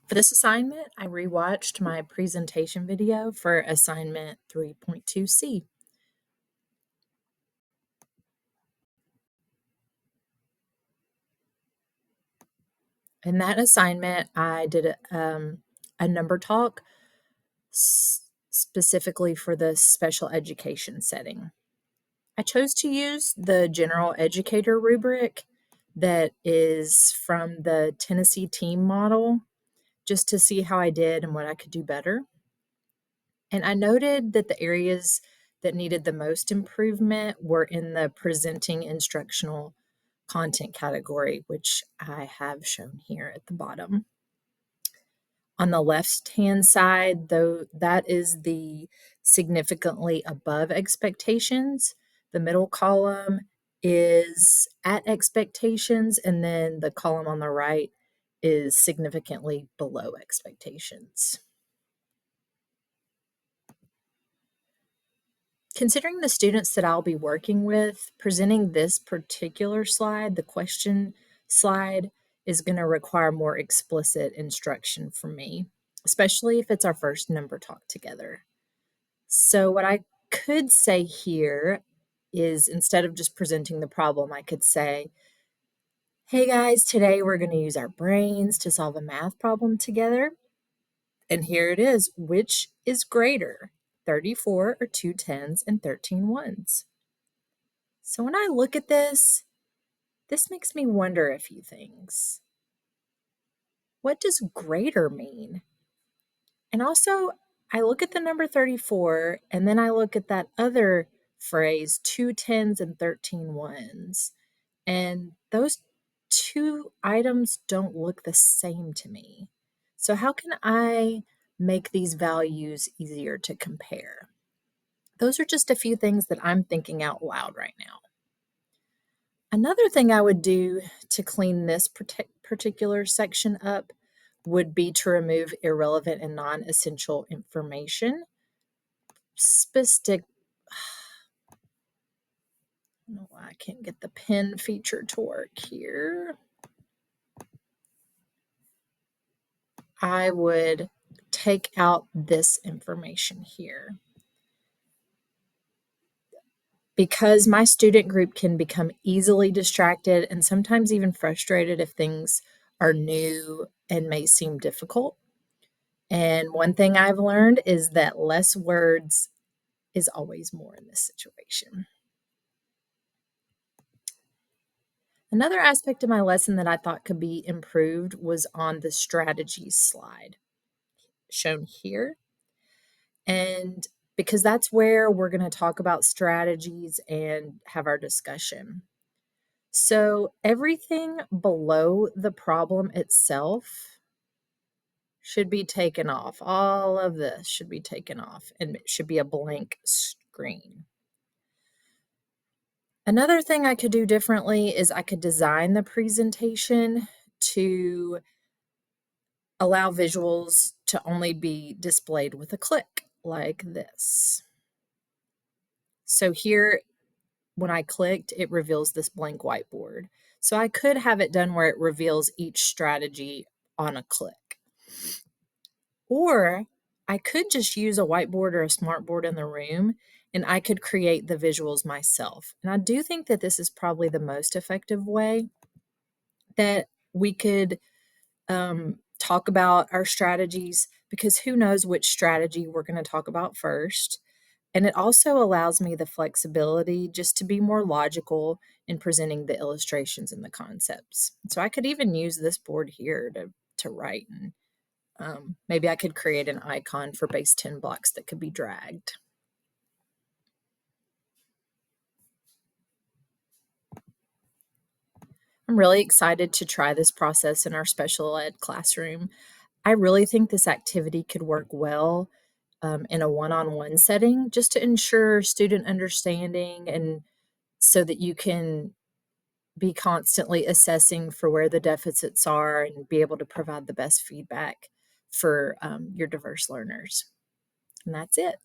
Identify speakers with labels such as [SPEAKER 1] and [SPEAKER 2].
[SPEAKER 1] For this assignment, I rewatched my presentation video for assignment 3.2C. In that assignment, I did a number talk specifically for the special education setting. I chose to use the general educator rubric that is from the Tennessee team model just to see how I did and what I could do better. And I noted that the areas that needed the most improvement were in the presenting instructional content category, which I have shown here at the bottom. On the left-hand side, though, that is the significantly above expectations. The middle column is at expectations, and then the column on the right is significantly below expectations. Considering the students that I'll be working with, presenting this particular slide, the question slide, is going to require more explicit instruction from me, especially if it's our first number talk together. So what I could say here is, instead of just presenting the problem, I could say, hey guys, today we're going to use our brains to solve a math problem together. And here it is. Which is greater, 34 or 2 10s and 13 ones? So when I look at this makes me wonder a few things. What does greater mean? And also, I look at the number 34, and then I look at that other phrase, 2 10s and 13 ones. And those two items don't look the same to me. So how can I make these values easier to compare? Those are just a few things that I'm thinking out loud right now. Another thing I would do to clean this particular section up would be to remove irrelevant and non-essential information. I don't know why I can't get the pen feature to work here. I would take out this information here. Because my student group can become easily distracted and sometimes even frustrated if things are new and may seem difficult. And one thing I've learned is that less words is always more in this situation. Another aspect of my lesson that I thought could be improved was on the strategies slide shown here. And because that's where we're going to talk about strategies and have our discussion. So everything below the problem itself should be taken off. All of this should be taken off, and it should be a blank screen. Another thing I could do differently is I could design the presentation to allow visuals to only be displayed with a click like this. So here, when I clicked, it reveals this blank whiteboard. So I could have it done where it reveals each strategy on a click. Or I could just use a whiteboard or a smartboard in the room, and I could create the visuals myself. And I do think that this is probably the most effective way that we could talk about our strategies, because who knows which strategy we're going to talk about first. And it also allows me the flexibility just to be more logical in presenting the illustrations and the concepts. So I could even use this board here to write, and maybe I could create an icon for base 10 blocks that could be dragged. I'm really excited to try this process in our special ed classroom. I really think this activity could work well in a one-on-one setting, just to ensure student understanding and so that you can be constantly assessing for where the deficits are and be able to provide the best feedback for your diverse learners. And that's it.